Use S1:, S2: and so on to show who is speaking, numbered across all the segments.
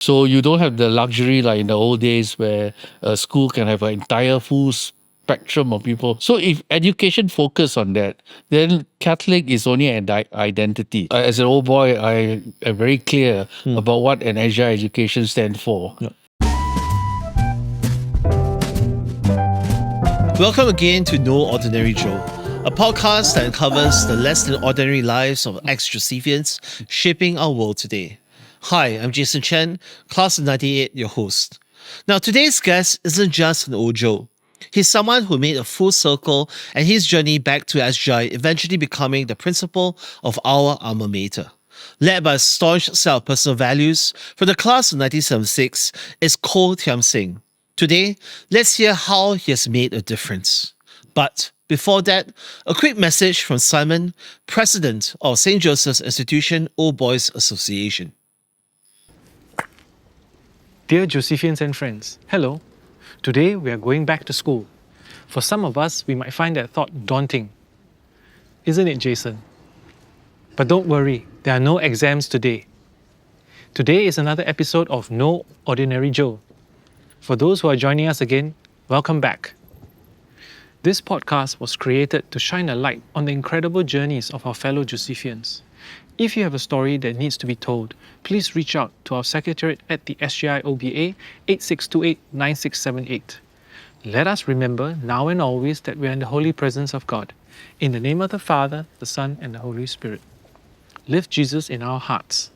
S1: So you don't have the luxury like in the old days where a school can have an entire full spectrum of people. So if education focus on that, then Catholic is only an identity. As an old boy, I am very clear about what an SJI education stands for.
S2: Yeah. Welcome again to No Ordinary Joe, a podcast that uncovers the less than ordinary lives of ex-Josephians shaping our world today. Hi, I'm Jason Chen, class of 98, your host. Now, today's guest isn't just an old Joe. He's someone who made a full circle and his journey back to SJI eventually becoming the principal of our alma mater. Led by a staunch set of personal values, from the class of 1976 is Koh Thiam Seng. Today, let's hear how he has made a difference. But before that, a quick message from Simon, President of St. Joseph's Institution Old Boys Association.
S3: Dear Josephians and friends, hello. Today we are going back to school. For some of us, we might find that thought daunting. Isn't it, Jason? But don't worry, there are no exams today. Today is another episode of No Ordinary Joe. For those who are joining us again, welcome back. This podcast was created to shine a light on the incredible journeys of our fellow Josephians. If you have a story that needs to be told, please reach out to our secretariat at the SJIOBA 8628-9678. Let us remember now and always that we are in the holy presence of God. In the name of the Father, the Son, and the Holy Spirit. Lift Jesus in our hearts.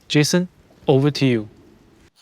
S3: Jason, over to you.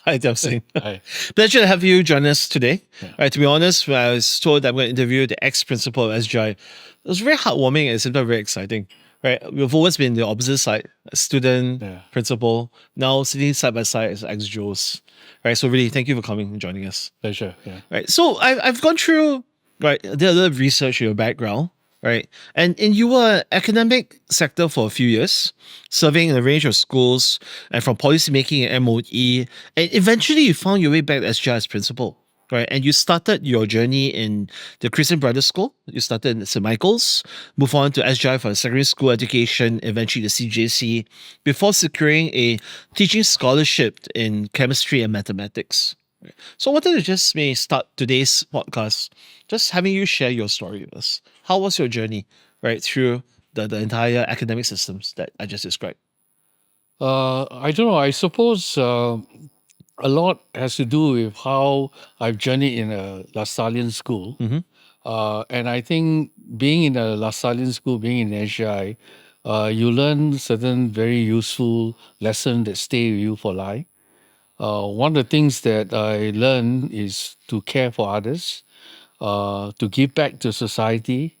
S2: Hi, Thiam Seng.
S1: Hi.
S2: Pleasure to have you join us today. Right, to be honest, when I was told that I'm going to interview the ex-principal of SJI, it was very heartwarming and sometimes very exciting. Right, we've always been the opposite side, a student, principal, now sitting side by side as ex-Joes. Right, so really, thank you for coming and joining us.
S1: Pleasure. Yeah.
S2: Right, so I've gone through, right, did a little research in your background, right, and you were academic sector for a few years, serving in a range of schools and from policy making at MOE, and eventually you found your way back to SJI as principal. Right, and you started your journey in the Christian Brothers School. You started in St. Michael's, moved on to SJI for secondary school education, eventually the CJC, before securing a teaching scholarship in chemistry and mathematics. So I wanted to just maybe start today's podcast, just having you share your story with us. How was your journey, right, through the entire academic systems that I just described?
S1: I don't know. I suppose a lot has to do with how I've journeyed in a Lasallian school. And I think being in a Lasallian school, being in SJI, you learn certain very useful lessons that stay with you for life. One of the things that I learned is to care for others, to give back to society,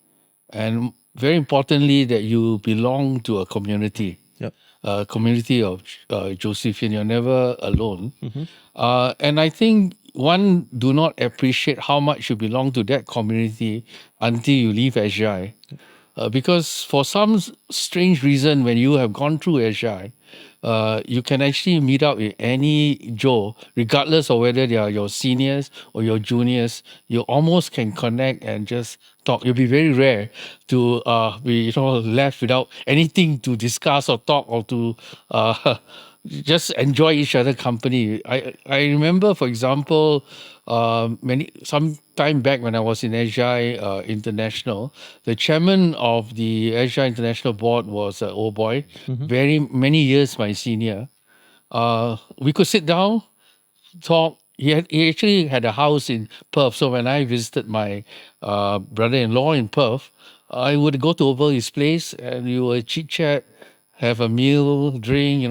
S1: and very importantly, that you belong to a community.
S2: Yep.
S1: A community of Josephian. You're never alone. And I think one do not appreciate how much you belong to that community until you leave SJI. Because for some strange reason, when you have gone through SJI, you can actually meet up with any Joe, regardless of whether they are your seniors or your juniors. You almost can connect and just talk. It'll be very rare to be left without anything to discuss or talk or to just enjoy each other's company. I remember, for example, some time back when I was in SJI International, the chairman of the SJI International Board was an old boy, very many years my senior. We could sit down, talk. He actually had a house in Perth. So when I visited my brother-in-law in Perth, I would go over his place and we would chit-chat, have a meal, drink,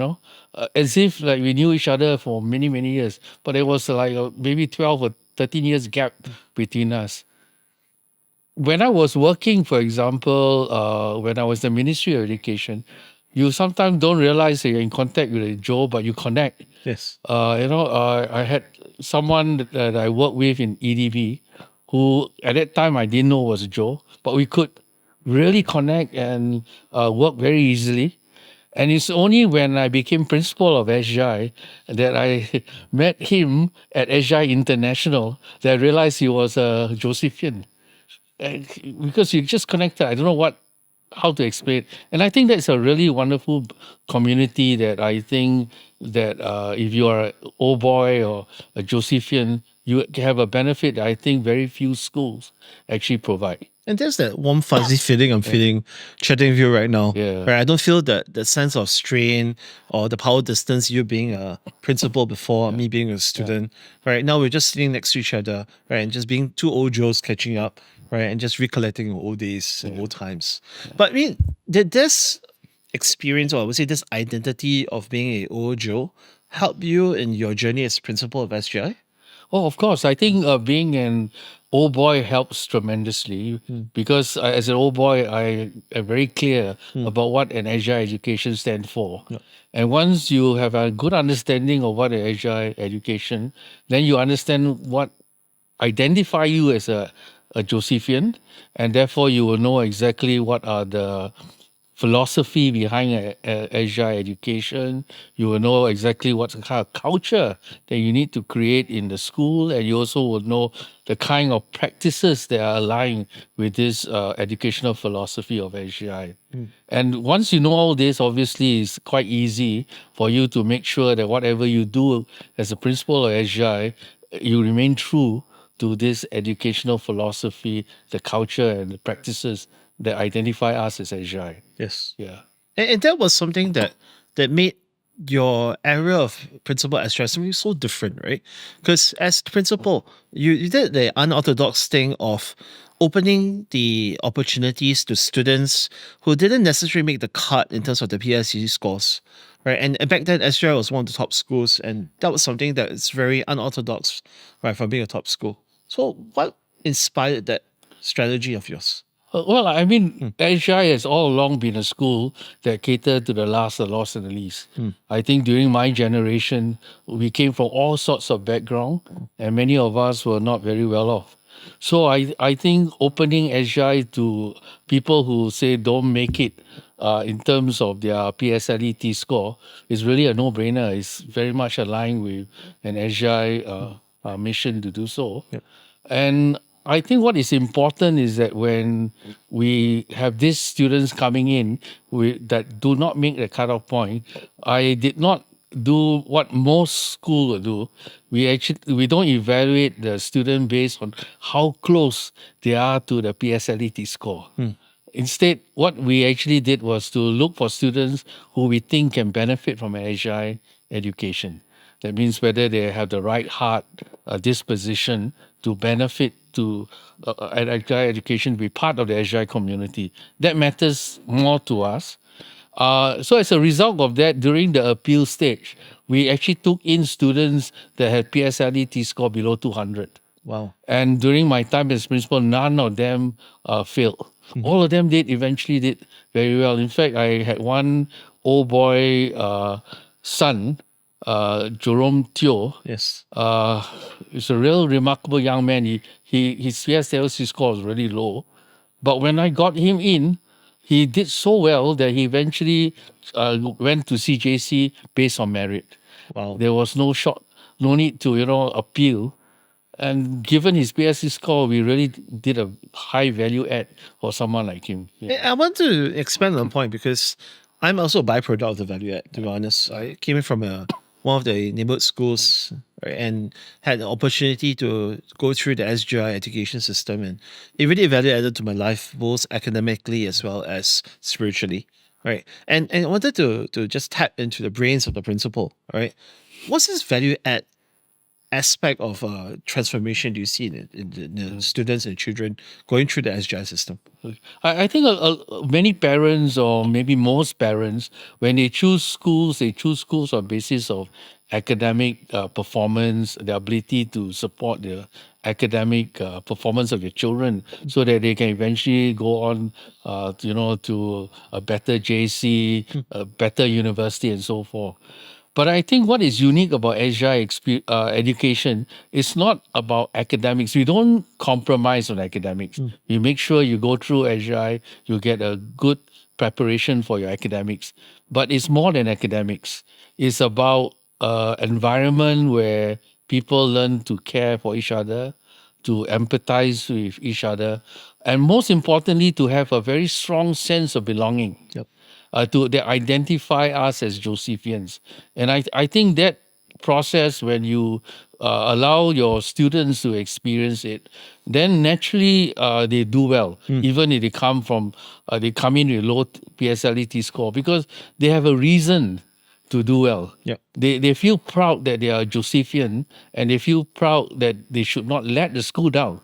S1: as if like we knew each other for many, many years. But it was like maybe 12 or 13 years gap between us. When I was working, for example, when I was the Ministry of Education, you sometimes don't realize that you're in contact with a Joe, but you connect.
S2: Yes.
S1: I had someone that I worked with in EDB who at that time I didn't know was Joe, but we could really connect and work very easily. And it's only when I became principal of SJI that I met him at SJI International that I realized he was a Josephian. And because you just connected. I don't know what how to explain. And I think that's a really wonderful community that I think that if you are an old boy or a Josephian, you have a benefit that I think very few schools actually provide.
S2: And there's that warm fuzzy feeling I'm feeling chatting with you right now.
S1: Yeah.
S2: Right? I don't feel that sense of strain or the power distance, you being a principal before, me being a student. Right now we're just sitting next to each other, right? And just being two old Joes catching up, right? And just recollecting old days and old times. But I mean, did this experience, or I would say this identity of being a old Joe, help you in your journey as principal of SGI?
S1: Oh, of course. I think being an old boy helps tremendously because as an old boy, I am very clear about what an agile education stands for. And once you have a good understanding of what an agile education, then you understand what identify you as a Josephian, and therefore you will know exactly what are the philosophy behind agile education. You will know exactly what kind of culture that you need to create in the school, and you also will know the kind of practices that are aligned with this educational philosophy of AGI. And once you know all this, obviously, it's quite easy for you to make sure that whatever you do as a principal of AGI, you remain true to this educational philosophy, the culture, and the practices that identify us as AGI.
S2: Yes.
S1: Yeah.
S2: And that was something that made your area of principal as something so different, right? Because as principal, you did the unorthodox thing of opening the opportunities to students who didn't necessarily make the cut in terms of the PSCE scores, right? And back then, SJI was one of the top schools, and that was something that is very unorthodox, right, from being a top school. So, what inspired that strategy of yours?
S1: Well, I mean, AGI has all along been a school that catered to the last, the lost, and the least. I think during my generation, we came from all sorts of background, and many of us were not very well off. So I think opening AGI to people who say don't make it in terms of their PSLE score is really a no-brainer. It's very much aligned with an AGI mission to do so. And I think what is important is that when we have these students coming in that do not make the cutoff point, I did not do what most school will do. We don't evaluate the student based on how close they are to the PSLE score. Instead, what we actually did was to look for students who we think can benefit from an agile education. That means whether they have the right heart, disposition to benefit to an agile education, be part of the agile community. That matters more to us. So as a result of that, during the appeal stage, we actually took in students that had PSLE score below 200.
S2: Wow.
S1: And during my time as principal, none of them failed. All of them eventually did very well. In fact, I had one old boy son, Jerome Teo.
S2: Yes.
S1: He's a real remarkable young man. His PSLC score was really low. But when I got him in, he did so well that he eventually went to CJC based on merit.
S2: Wow.
S1: There was no need to, appeal. And given his PSC score, we really did a high value add for someone like him. Yeah.
S2: I want to expand on the point because I'm also a byproduct of the value add, to be honest. I came in from one of the neighborhood schools, right, and had an opportunity to go through the SGI education system, and it really value added to my life, both academically as well as spiritually. Right. And I wanted to just tap into the brains of the principal, right? What's this value add aspect of transformation do you see in the students and children going through the SGI system?
S1: I think many parents, or maybe most parents, when they choose schools on basis of academic performance, the ability to support the academic performance of your children, so that they can eventually go on, to a better JC, a better university, and so forth. But I think what is unique about Agile education is not about academics. We don't compromise on academics. We make sure you go through Agile, you get a good preparation for your academics. But it's more than academics. It's about environment where people learn to care for each other, to empathize with each other, and most importantly, to have a very strong sense of belonging.
S2: Yep.
S1: To they identify us as Josephians. And I think that process, when you allow your students to experience it, then naturally they do well, even if they come in with low PSLE score, because they have a reason to do well.
S2: Yep.
S1: They feel proud that they are Josephian, and they feel proud that they should not let the school down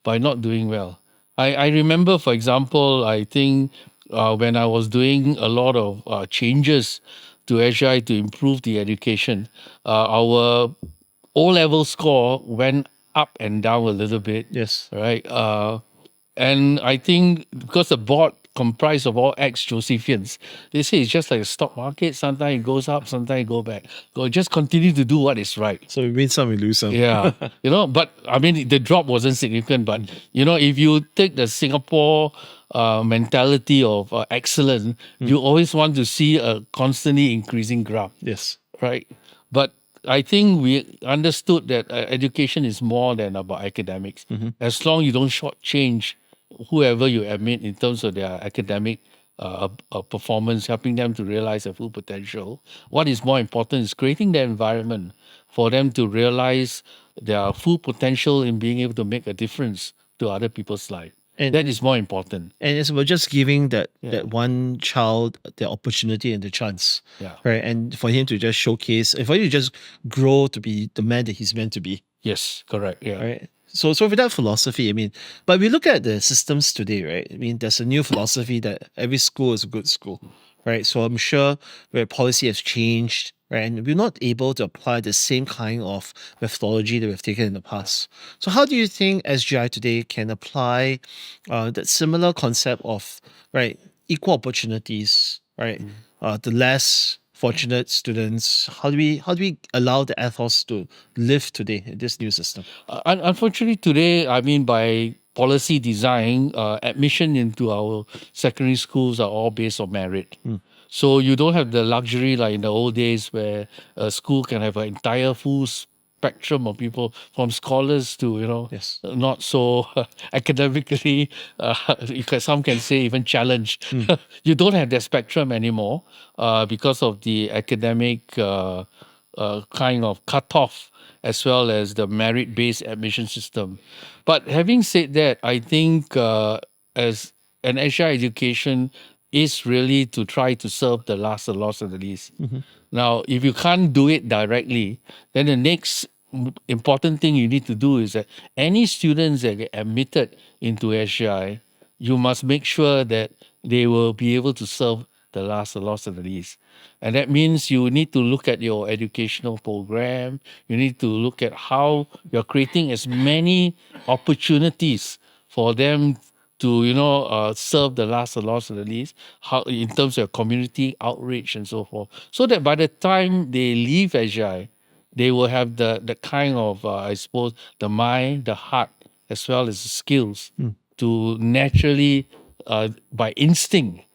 S1: by not doing well. I remember, for example, I think when I was doing a lot of changes to SJI to improve the education, our O-level score went up and down a little bit.
S2: Yes.
S1: Right. And I think because the board comprised of all ex-Josephians, they say it's just like a stock market. Sometimes it goes up, sometimes it goes back. So just continue to do what is right.
S2: So we win some, we lose some.
S1: Yeah. But I mean, the drop wasn't significant. But, if you take the Singapore mentality of excellence, you always want to see a constantly increasing graph,
S2: Yes.
S1: right? But I think we understood that education is more than about academics. As long you don't shortchange whoever you admit in terms of their academic performance, helping them to realize their full potential. What is more important is creating the environment for them to realize their full potential in being able to make a difference to other people's life.
S2: And-
S1: That is more important.
S2: And it's about just giving that one child the opportunity and the chance.
S1: Yeah.
S2: Right. And for him to just showcase, and for him to just grow to be the man that he's meant to be.
S1: Yes, correct. Yeah.
S2: Right. So with that philosophy, I mean, but we look at the systems today, right? I mean, there's a new philosophy that every school is a good school, right? So I'm sure where policy has changed, right? And we're not able to apply the same kind of methodology that we've taken in the past. So how do you think SGI today can apply that similar concept of, right, equal opportunities, right? The less fortunate students. How do we allow the ethos to live today in this new system?
S1: Unfortunately, today, I mean, by policy design, admission into our secondary schools are all based on merit. So you don't have the luxury like in the old days where a school can have an entire full spectrum of people, from scholars to
S2: Yes.
S1: not so academically, some can say even challenged. You don't have that spectrum anymore because of the academic kind of cutoff, as well as the merit-based admission system. But having said that, I think as an SJI education is really to try to serve the last, the lost, and the least. Now, if you can't do it directly, then the next important thing you need to do is that any students that get admitted into SJI, you must make sure that they will be able to serve the last, the lost, and the least. And that means you need to look at your educational program. You need to look at how you're creating as many opportunities for them to serve the last, the lost, and the least, how in terms of community outreach and so forth, so that by the time they leave SJI, they will have the kind of I suppose the mind, the heart, as well as the skills to naturally by instinct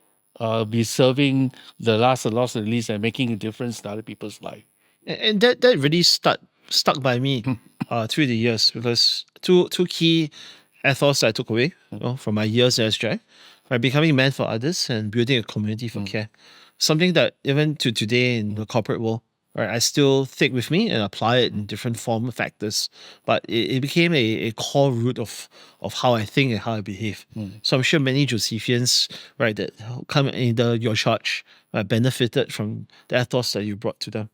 S1: be serving the last, the lost, and the least, and making a difference in other people's life.
S2: And that really stuck by me through the years, because two key ethos I took away from my years at SJ, by becoming man for others and building a community for care. Something that even to today in the corporate world, right, I still take with me and apply it in different form factors. But it became a core root of how I think and how I behave. So I'm sure many Josephians, right, that come under your charge benefited from the ethos that you brought to them.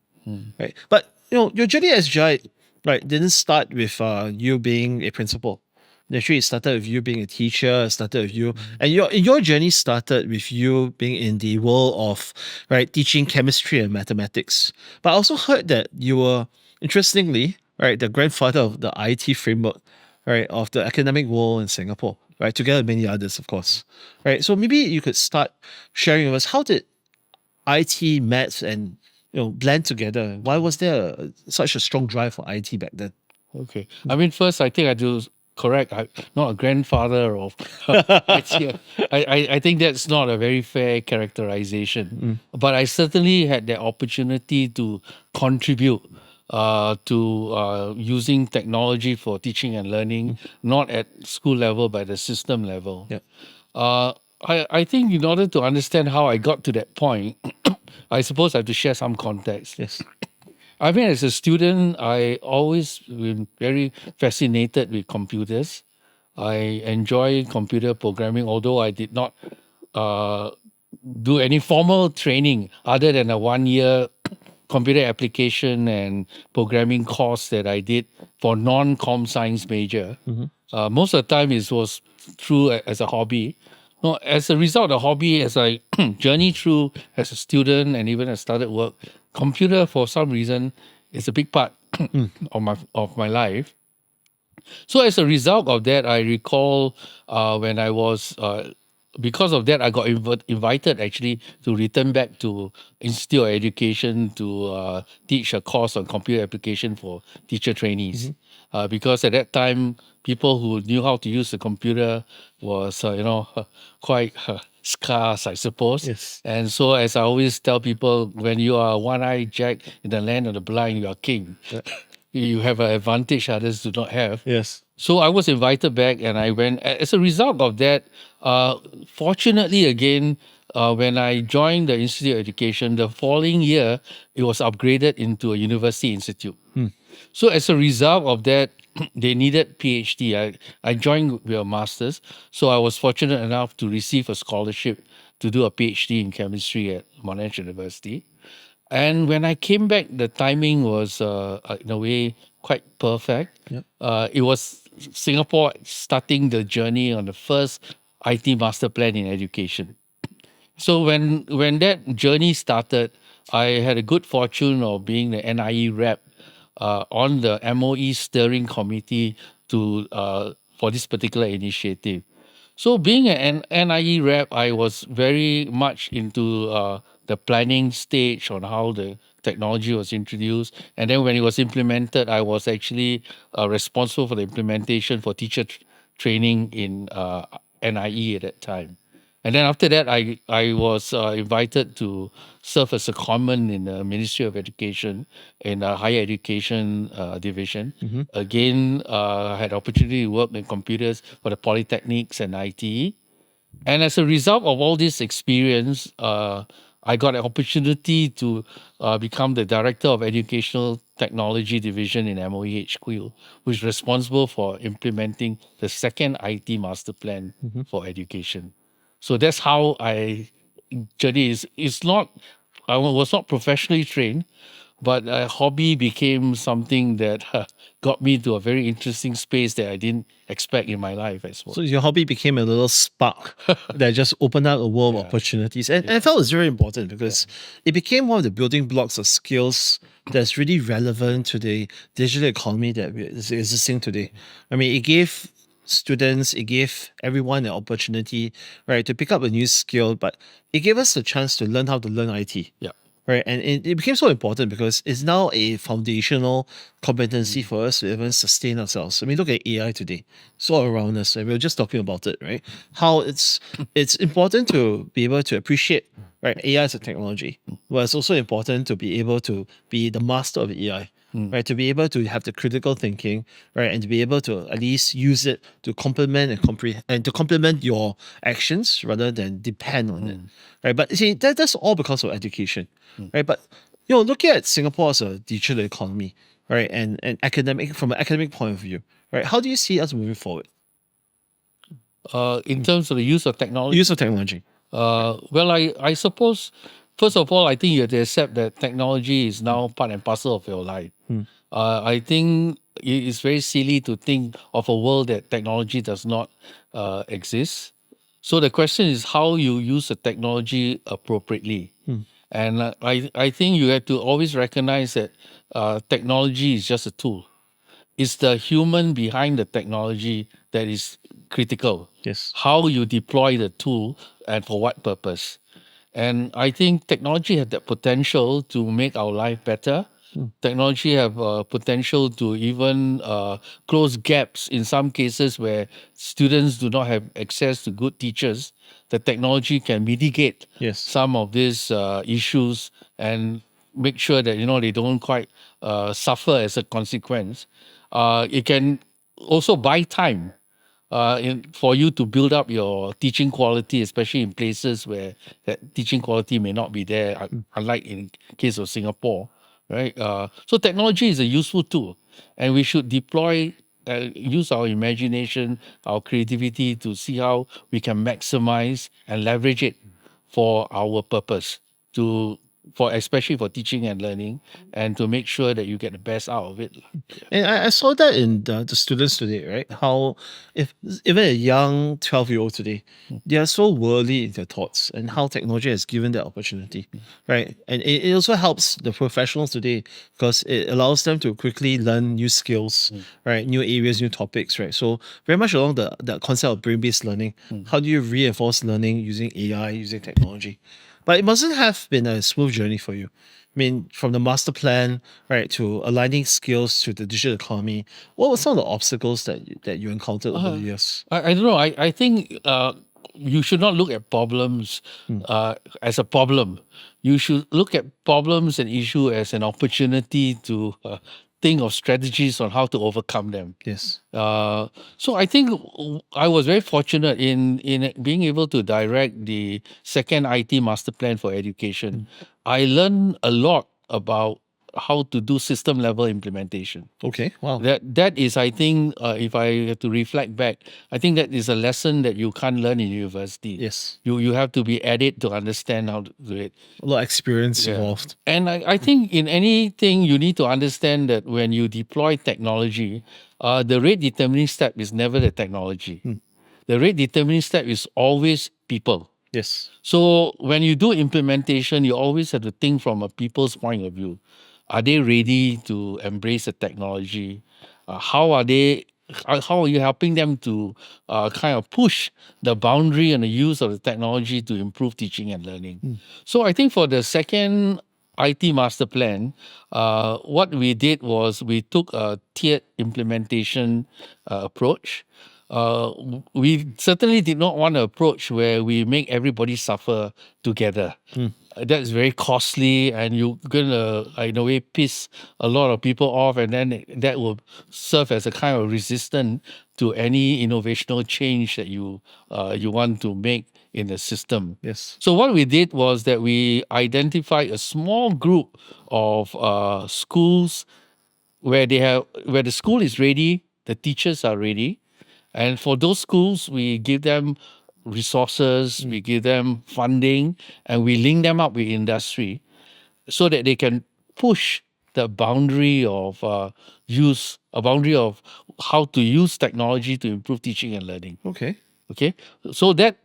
S2: Right. But your journey as SJI, right, didn't start with you being a principal. Naturally, it started with you being a teacher. It started with you, and your journey started with you being in the world of, right, teaching chemistry and mathematics. But I also heard that you were, interestingly, right, the grandfather of the IT framework, right, of the academic world in Singapore, right, together with many others, of course, right. So maybe you could start sharing with us, how did IT, maths, and blend together? Why was there such a strong drive for IT back then?
S1: Okay. I mean, first, I think I do correct. I'm not a grandfather of IT. I think that's not a very fair characterization. But I certainly had the opportunity to contribute to using technology for teaching and learning, not at school level, but at the system level.
S2: Yeah.
S1: I think in order to understand how I got to that point, I suppose I have to share some context.
S2: Yes.
S1: I mean, as a student, I always been very fascinated with computers. I enjoy computer programming, although I did not uh, do any formal training other than a 1 year computer application and programming course that I did for non-com science major. Most of the time it was through as a hobby. No, as a result of hobby, as I journey through as a student and even as started work, computer for some reason is a big part of my life. So as a result of that, I recall when I was because of that, I got invited actually to return back to Institute of Education to teach a course on computer application for teacher trainees. Because at that time, people who knew how to use the computer was quite scarce, I suppose.
S2: Yes.
S1: And so, as I always tell people, when you are one-eyed Jack in the land of the blind, you are king. You have an advantage others do not have.
S2: Yes.
S1: So I was invited back and I went. As a result of that, fortunately again, when I joined the Institute of Education, the following year, it was upgraded into a university institute. So as a result of that, they needed PhD. I joined with a master's. So I was fortunate enough to receive a scholarship to do a PhD in chemistry at Monash University. And when I came back, the timing was, in a way, quite perfect.
S2: Yep.
S1: It was Singapore starting the journey on the first IT master plan in education. So when that journey started, I had a good fortune of being the NIE rep on the MOE steering committee to for this particular initiative. So being an NIE rep, I was very much into the planning stage on how the technology was introduced. And then when it was implemented, I was actually responsible for the implementation for teacher training in NIE at that time. And then after that, I was invited to serve as a common in the Ministry of Education in the higher education division. Again, I had opportunity to work in computers for the polytechnics and ITE. And as a result of all this experience, I got an opportunity to become the Director of Educational Technology Division in MOE HQ, which is responsible for implementing the second IT Master Plan for education. So that's how I journey is. It's not, I was not professionally trained, but a hobby became something that got me to a very interesting space that I didn't expect in my life as well.
S2: So your hobby became a little spark that just opened up a world of opportunities. And I felt it's very important because it became one of the building blocks of skills that's really relevant to the digital economy that is existing today. I mean, it gave students, it gave everyone an opportunity, right, to pick up a new skill, but it gave us a chance to learn how to learn IT.
S1: Yeah.
S2: Right. And it became so important because it's now a foundational competency for us to even sustain ourselves. I mean, look at AI today. It's all around us. And we were just talking about it, right? How it's important to be able to appreciate, right, AI as a technology. But it's also important to be able to be the master of AI. Right, to be able to have the critical thinking, right, and to be able to at least use it to complement and comprehend and to complement your actions rather than depend on it, right? But you see, that's all because of education, right? But looking at Singapore as a digital economy, right, and academic from an academic point of view, right, how do you see us moving forward?
S1: In terms of the use of technology,
S2: Use of technology.
S1: well, I suppose, first of all, I think you have to accept that technology is now part and parcel of your life. I think it's very silly to think of a world that technology does not exist. So the question is how you use the technology appropriately. And I think you have to always recognize that technology is just a tool. It's the human behind the technology that is critical.
S2: Yes.
S1: How you deploy the tool and for what purpose. And I think technology has that potential to make our life better. Technology have potential to even close gaps in some cases where students do not have access to good teachers. The technology can mitigate
S2: Yes.
S1: some of these issues and make sure that they don't quite suffer as a consequence. It can also buy time for you to build up your teaching quality, especially in places where that teaching quality may not be there, unlike in case of Singapore, right? So technology is a useful tool, and we should use our imagination, our creativity to see how we can maximize and leverage it for our purpose, to for especially for teaching and learning, and to make sure that you get the best out of it.
S2: And I saw that in the students today, right? How if even a young 12-year-old today, they are so worldly in their thoughts, and how technology has given that opportunity, right? And it also helps the professionals today because it allows them to quickly learn new skills, right? New areas, new topics, right? So very much along the concept of brain-based learning. How do you reinforce learning using AI, using technology? But it mustn't have been a smooth journey for you. I mean, from the master plan, right, to aligning skills to the digital economy, what were some of the obstacles that you encountered over the years?
S1: I don't know. I think you should not look at problems as a problem. You should look at problems and issue as an opportunity to think of strategies on how to overcome them.
S2: Yes.
S1: So I think I was very fortunate in being able to direct the second IT master plan for education. I learned a lot about how to do system level implementation.
S2: Okay. Wow.
S1: That is, I think, if I have to reflect back, I think that is a lesson that you can't learn in university.
S2: Yes.
S1: You have to be at it to understand how to do it.
S2: A lot of experience
S1: Yeah.
S2: involved.
S1: And I think in anything you need to understand that when you deploy technology, the rate determining step is never the technology. The rate determining step is always people.
S2: Yes.
S1: So when you do implementation, you always have to think from a people's point of view. Are they ready to embrace the technology? How are they? How are you helping them to kind of push the boundary and the use of the technology to improve teaching and learning? So I think for the second IT master plan, what we did was we took a tiered implementation approach. We certainly did not want an approach where we make everybody suffer together. That's very costly, and you're gonna, in a way, piss a lot of people off, and then that will serve as a kind of resistance to any innovational change that you want to make in the system.
S2: Yes.
S1: So what we did was that we identified a small group of schools where the school is ready, the teachers are ready, and for those schools, we give them resources, we give them funding, and we link them up with industry so that they can push the boundary of a boundary of how to use technology to improve teaching and learning.
S2: Okay.
S1: Okay, so that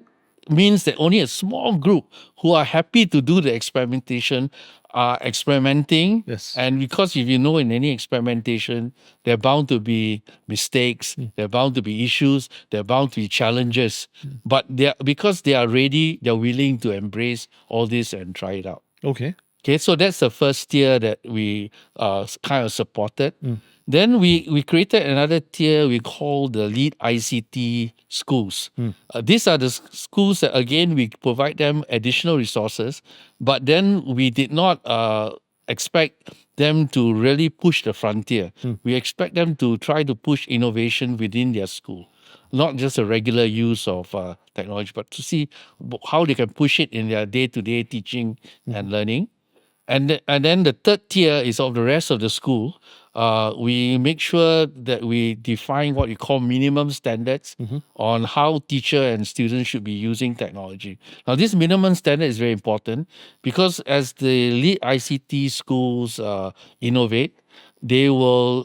S1: means that only a small group who are happy to do the experimentation are experimenting.
S2: Yes.
S1: And because if you know in any experimentation, there are bound to be mistakes, there are bound to be issues, there are bound to be challenges. But because they are ready, they're willing to embrace all this and try it out.
S2: Okay.
S1: Okay, so that's the first tier that we kind of supported. Then we created another tier we call the lead ICT schools. These are the schools that, again, we provide them additional resources, but then we did not expect them to really push the frontier. We expect them to try to push innovation within their school, not just a regular use of technology, but to see how they can push it in their day-to-day teaching and learning. And then the third tier is of the rest of the school. We make sure that we define what we call minimum standards on how teacher and students should be using technology. Now, this minimum standard is very important because as the lead ICT schools innovate, they will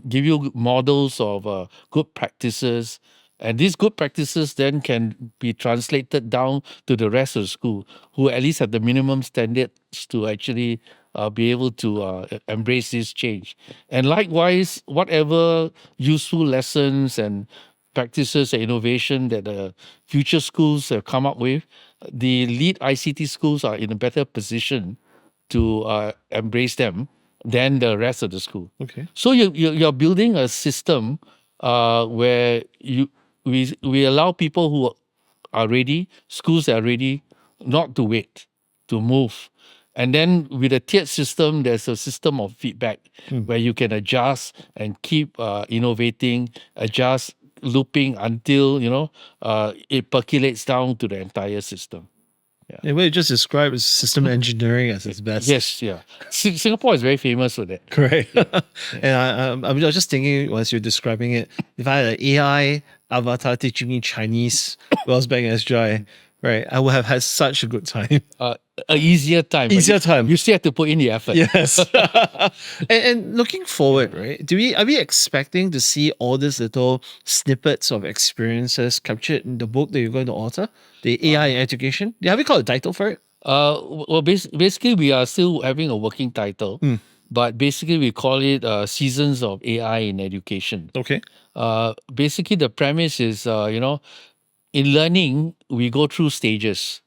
S1: give you models of good practices, and these good practices then can be translated down to the rest of the school, who at least have the minimum standards to actually be able to embrace this change. And likewise, whatever useful lessons and practices and innovation that the future schools have come up with, the lead ICT schools are in a better position to embrace them than the rest of the school.
S2: Okay.
S1: So you're building a system where we allow people who are ready, schools that are ready, not to wait, to move. And then with a tiered system, there's a system of feedback where you can adjust and keep innovating, adjust, looping until it percolates down to the entire system.
S2: And what you just described is system engineering at its best.
S1: Yes, yeah. Singapore is very famous for that.
S2: Correct. And I was just thinking as you're describing it, if I had an AI avatar teaching me Chinese while I was back in SJI, right, I would have had such a good time.
S1: A easier time. but
S2: Easier time.
S1: You still have to put in the effort.
S2: Yes. and looking forward, right? Are we expecting to see all these little snippets of experiences captured in the book that you're going to author? The AI in education? Have you called a title for it?
S1: Well, basically, we are still having a working title, but basically, we call it Seasons of AI in Education.
S2: Okay.
S1: Basically, the premise is, in learning, we go through stages.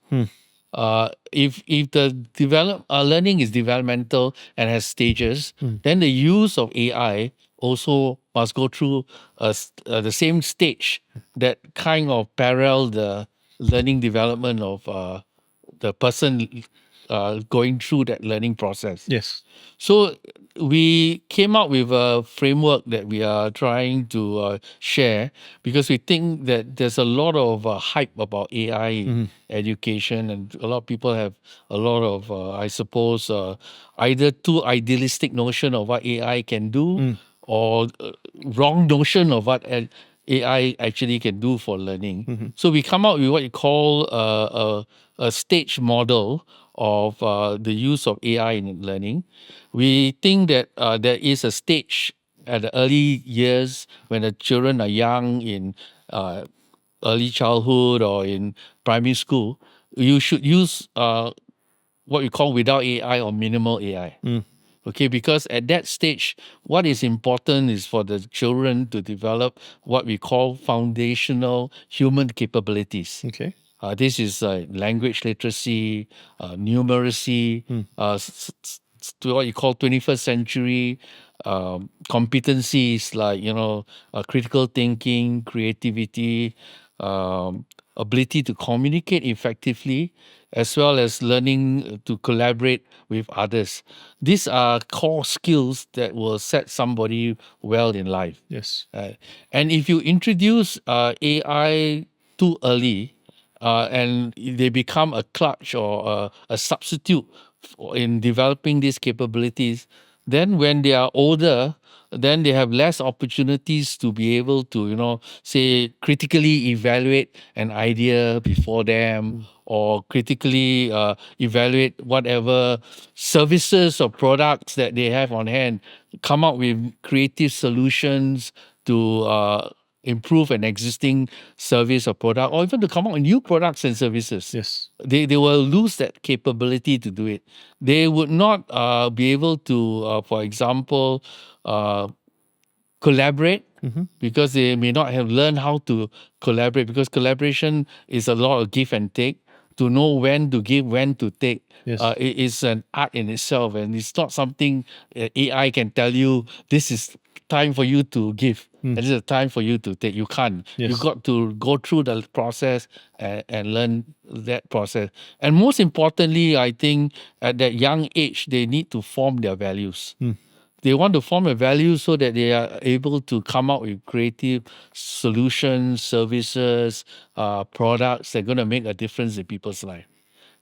S1: If the learning is developmental and has stages, then the use of AI also must go through the same stage that kind of parallel the learning development of the person going through that learning process.
S2: Yes.
S1: So we came up with a framework that we are trying to share because we think that there's a lot of hype about AI in education, and a lot of people have a lot of, I suppose, either too idealistic notion of what AI can do or wrong notion of what AI actually can do for learning. So we come out with what you call a stage model of the use of AI in learning. We think that there is a stage at the early years when the children are young in early childhood or in primary school. You should use what we call without AI or minimal AI. Okay, because at that stage, what is important is for the children to develop what we call foundational human capabilities.
S2: Okay.
S1: This is language literacy, numeracy, to what you call 21st century competencies like, critical thinking, creativity, ability to communicate effectively, as well as learning to collaborate with others. These are core skills that will set somebody well in life.
S2: Yes.
S1: And if you introduce AI too early, and they become a clutch or a substitute in developing these capabilities, then when they are older, then they have less opportunities to be able to, say, critically evaluate an idea before them or critically evaluate whatever services or products that they have on hand, come up with creative solutions to improve an existing service or product, or even to come up with new products and services.
S2: Yes.
S1: They will lose that capability to do it. They would not be able to, for example, collaborate because they may not have learned how to collaborate, because collaboration is a lot of give and take. To know when to give, when to take,
S2: Yes.
S1: it is an art in itself, and it's not something AI can tell you. This is time for you to give, and this is a time for you to take. You can't.
S2: Yes.
S1: You got to go through the process and learn that process. And most importantly, I think at that young age, they need to form their values. They want to form a value so that they are able to come up with creative solutions, services, products that are going to make a difference in people's life.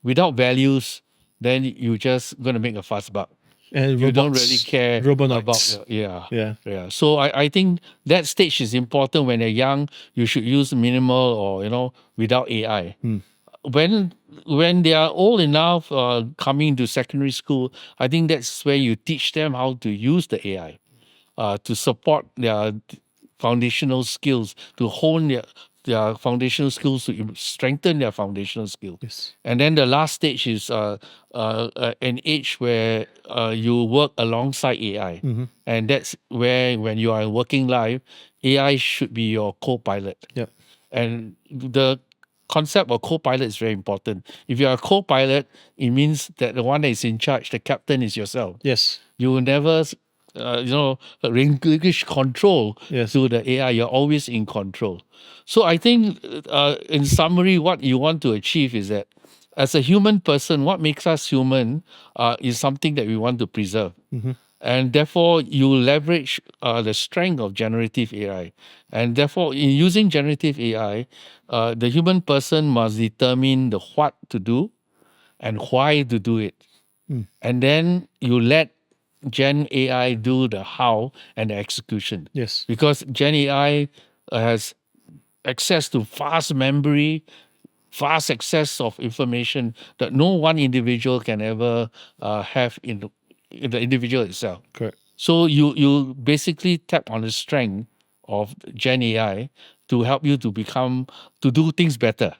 S1: Without values, then you're just going to make a fuss buck.
S2: And
S1: You don't
S2: robots-
S1: really care
S2: robonoids.
S1: about yeah.
S2: Yeah.
S1: So I think that stage is important. When they're young, you should use minimal or without AI. When they are old enough, coming to secondary school, I think that's where you teach them how to use the AI to support their foundational skills, to hone their foundational skills, to strengthen their foundational skills.
S2: Yes.
S1: And then the last stage is an age where you work alongside AI. And that's where, when you are in working life, AI should be your co-pilot.
S2: Yep.
S1: And the concept of co-pilot is very important. If you are a co-pilot, it means that the one that is in charge, the captain, is yourself.
S2: Yes.
S1: You will never, relinquish control
S2: Yes.
S1: to the AI. You're always in control. So I think, in summary, what you want to achieve is that as a human person, what makes us human is something that we want to preserve. And therefore, you leverage the strength of generative AI. And therefore, in using generative AI, the human person must determine the what to do and why to do it. And then you let Gen AI do the how and the execution.
S2: Yes.
S1: Because Gen AI has access to fast memory, vast access of information that no one individual can ever have in the individual itself.
S2: Correct.
S1: So you basically tap on the strength of Gen AI to help you to do things better,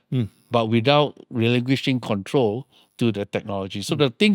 S1: but without relinquishing control to the technology. So the thing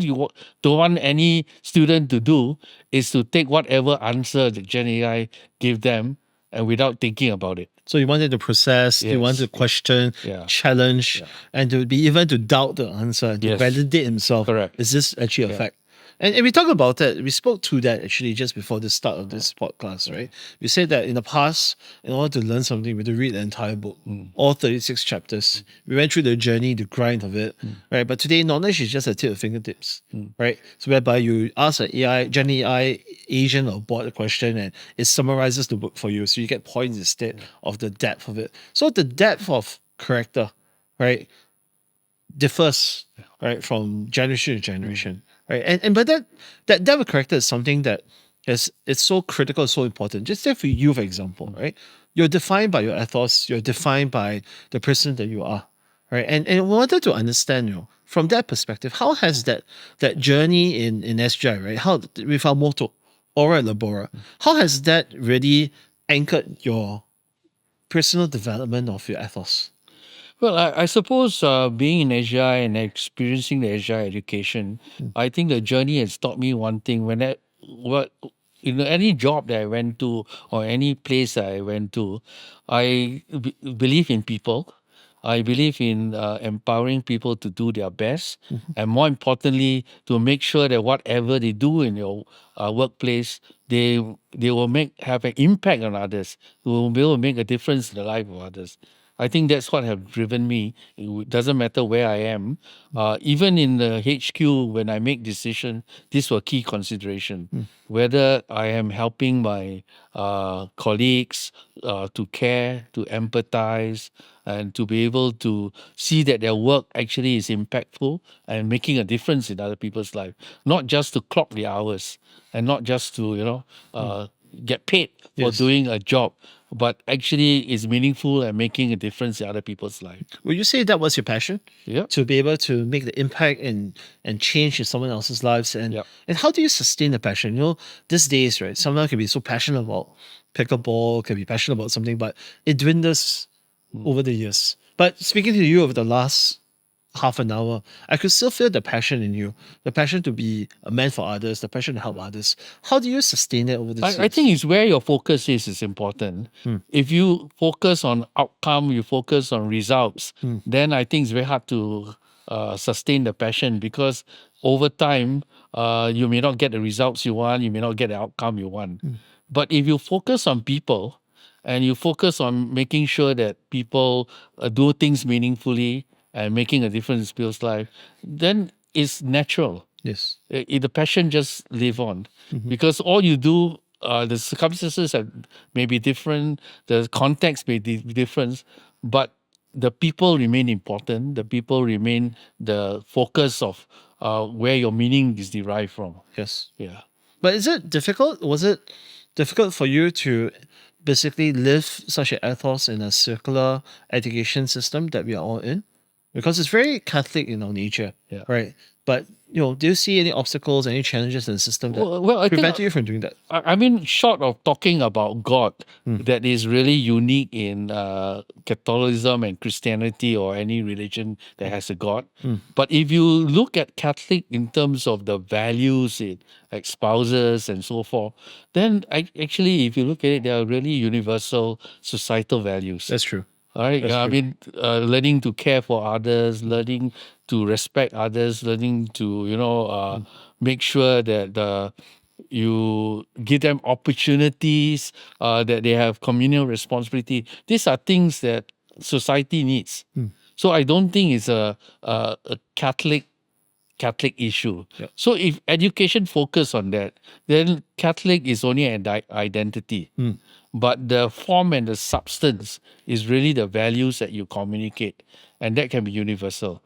S1: don't want any student to do is to take whatever answer that Gen AI give them and without thinking about it.
S2: So you wanted to process, you want to
S1: Yes.
S2: question,
S1: Yeah.
S2: challenge, and to be even to doubt the answer, and to
S1: Yes.
S2: validate himself.
S1: Correct.
S2: Is this actually a fact? And we talk about that. We spoke to that actually just before the start of this podcast, right? We said that in the past, in order to learn something, we had to read the entire book, all 36 chapters. We went through the journey, the grind of it, right? But today, knowledge is just a tip of fingertips, right? So whereby you ask an AI, Gen AI agent or bot a question, and it summarizes the book for you, so you get points instead of the depth of it. So the depth of character, right, differs, right, from generation to generation, right? And but that depth of character is something that it's so critical, so important. Just say for you, for example, right? You're defined by your ethos, you're defined by the person that you are, right? And we wanted to understand, from that perspective, how has that journey in SGI, right? How with our motto, Ora Labora, how has that really anchored your personal development of your ethos?
S1: Well, I suppose being in Asia and experiencing the Asia education, I think the journey has taught me one thing. Any job that I went to or any place that I went to, I believe in people. I believe in empowering people to do their best, and more importantly, to make sure that whatever they do in your workplace, they will have an impact on others. Will be able to make a difference in the life of others. I think that's what have driven me. It doesn't matter where I am. Even in the HQ, when I make decision, these were key consideration. Whether I am helping my colleagues to care, to empathize, and to be able to see that their work actually is impactful and making a difference in other people's life, not just to clock the hours and not just to get paid for
S2: Yes.
S1: doing a job, but actually is meaningful and making a difference in other people's life.
S2: Would you say that was your passion?
S1: Yep.
S2: To be able to make the impact and change in someone else's lives, and
S1: Yep.
S2: and how do you sustain the passion? These days, right? Someone can be so passionate about pickleball, can be passionate about something, but it dwindles over the years. But speaking to you over the last half an hour, I could still feel the passion in you, the passion to be a man for others, the passion to help others. How do you sustain it over the years?
S1: I think it's where your focus is important. If you focus on outcome, you focus on results, then I think it's very hard to sustain the passion, because over time, you may not get the results you want, you may not get the outcome you want. But if you focus on people and you focus on making sure that people do things meaningfully and making a difference in people's life, then it's natural.
S2: Yes.
S1: The passion just live on, because all you do, the circumstances may be different, the context may be different, but the people remain important. The people remain the focus of where your meaning is derived from.
S2: Yes.
S1: Yeah.
S2: But is it difficult? Was it difficult for you to basically live such an ethos in a circular education system that we are all in? Because it's very Catholic in our nature,
S1: Yeah.
S2: right? But do you see any obstacles, any challenges in the system that
S1: Well, I think
S2: prevent you from doing that?
S1: I mean, short of talking about God, that is really unique in Catholicism and Christianity or any religion that has a God. But if you look at Catholic in terms of the values it espouses and so forth, then actually, if you look at it, they are really universal societal values.
S2: That's true.
S1: All right.
S2: That's
S1: I
S2: true.
S1: mean, learning to care for others, learning to respect others, learning to make sure that you give them opportunities, that they have communal responsibility. These are things that society needs. So I don't think it's a Catholic issue.
S2: Yep.
S1: So if education focus on that, then Catholic is only an identity. But the form and the substance is really the values that you communicate, and that can be universal.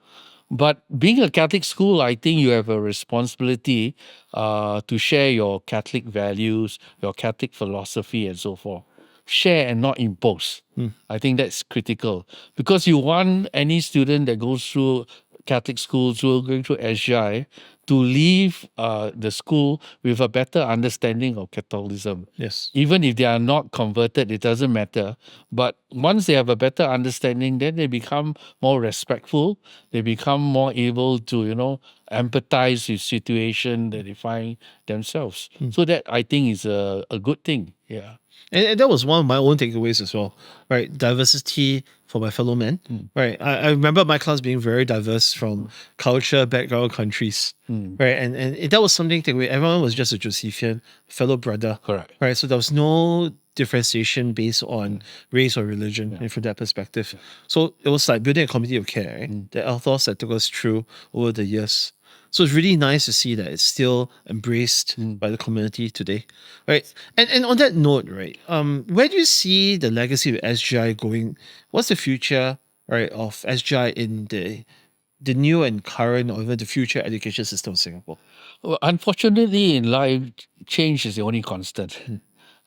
S1: But being a Catholic school, I think you have a responsibility to share your Catholic values, your Catholic philosophy, and so forth. Share and not impose. I think that's critical, because you want any student that goes through Catholic schools who are going through SJI to leave the school with a better understanding of Catholicism.
S2: Yes.
S1: Even if they are not converted, it doesn't matter. But once they have a better understanding, then they become more respectful. They become more able to, empathize with situation that they find themselves. So that I think is a good thing. Yeah.
S2: And that was one of my own takeaways as well, right? Diversity for my fellow men, right? I remember my class being very diverse from culture, background, countries, right? And that was something takeaway. Everyone was just a Josephian, fellow brother,
S1: Correct.
S2: right? So there was no differentiation based on race or religion, and from that perspective. So it was like building a community of care, right? The ethos that took us through over the years. So it's really nice to see that it's still embraced by the community today, right? And on that note, right, where do you see the legacy of SJI going? What's the future, right, of SJI in the new and current, or even the future education system of Singapore?
S1: Well, unfortunately, in life, change is the only constant.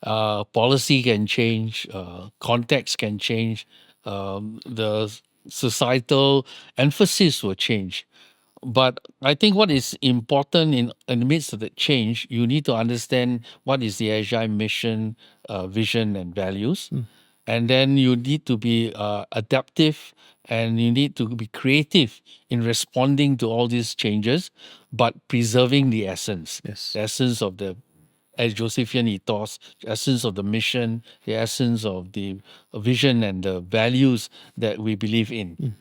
S1: Policy can change, context can change, the societal emphasis will change. But I think what is important in the midst of the change, you need to understand what is the Agile mission, vision, and values. And then you need to be adaptive, and you need to be creative in responding to all these changes, but preserving the essence.
S2: Yes.
S1: The essence of the as Josephian ethos, the essence of the mission, the essence of the vision and the values that we believe in.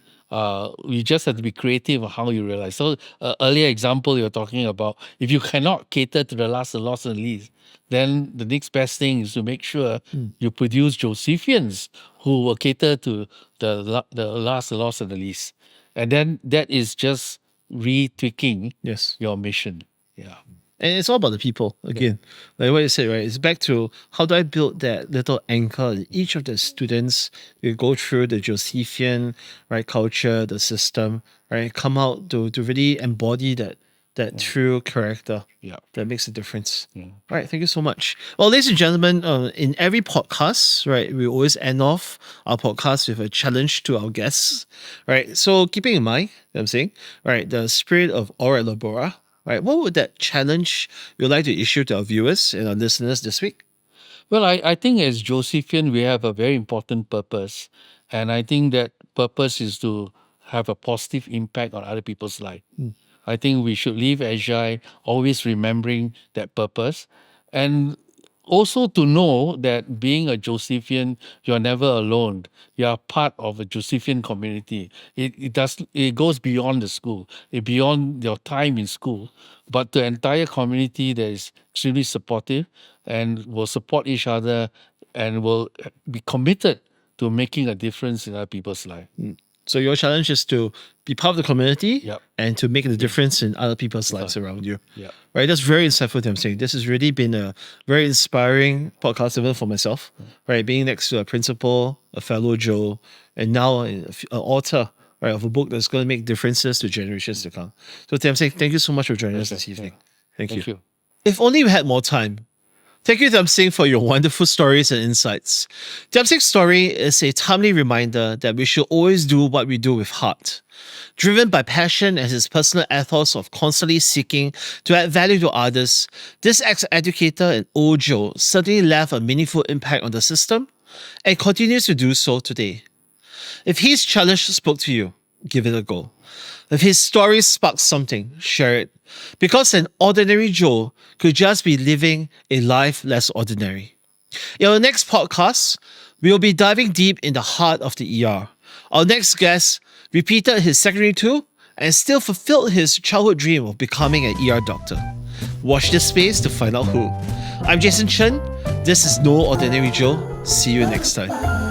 S1: We just have to be creative on how you realize. So earlier example you're talking about, if you cannot cater to the last, the lost, and least, then the next best thing is to make sure you produce Josephians who will cater to the last, the lost, and the least. And then that is just retweaking
S2: Yes.
S1: your mission. Yeah.
S2: And it's all about the people again. Like what you said, right? It's back to how do I build that little anchor in each of the students who go through the Josephian, right, culture, the system, right? Come out to really embody that true character that makes a difference. All right, thank you so much. Well, ladies and gentlemen, in every podcast, right, we always end off our podcast with a challenge to our guests, right? So keeping in mind, I'm saying, right, the spirit of Ora Labora, right, what would that challenge you'd like to issue to our viewers and our listeners this week?
S1: Well, I think as Josephian, we have a very important purpose. And I think that purpose is to have a positive impact on other people's life. I think we should live agile, always remembering that purpose. And also to know that being a Josephian, you're never alone. You are part of a Josephian community. It goes beyond the school, beyond your time in school, but the entire community that is extremely supportive and will support each other and will be committed to making a difference in other people's life.
S2: So your challenge is to be part of the community
S1: Yep.
S2: and to make a difference in other people's lives around you.
S1: Yeah.
S2: Right, that's very insightful, Thiam Seng. This has really been a very inspiring podcast even for myself. Right, being next to a principal, a fellow Joe, and now an author, right, of a book that's going to make differences to generations to come. So Thiam Seng, thank you so much for joining us this evening. Thank you.
S1: Thank you.
S2: If only we had more time. Thank you, Thiam Seng, for your wonderful stories and insights. Thiam Seng's story is a timely reminder that we should always do what we do with heart. Driven by passion and his personal ethos of constantly seeking to add value to others, this ex-educator and old Joe certainly left a meaningful impact on the system and continues to do so today. If his challenge spoke to you, give it a go. If his story sparked something, share it. Because an ordinary Joe could just be living a life less ordinary. In our next podcast, we will be diving deep in the heart of the ER. Our next guest repeated his secondary 2 and still fulfilled his childhood dream of becoming an ER doctor. Watch this space to find out who. I'm Jason Chen. This is No Ordinary Joe. See you next time.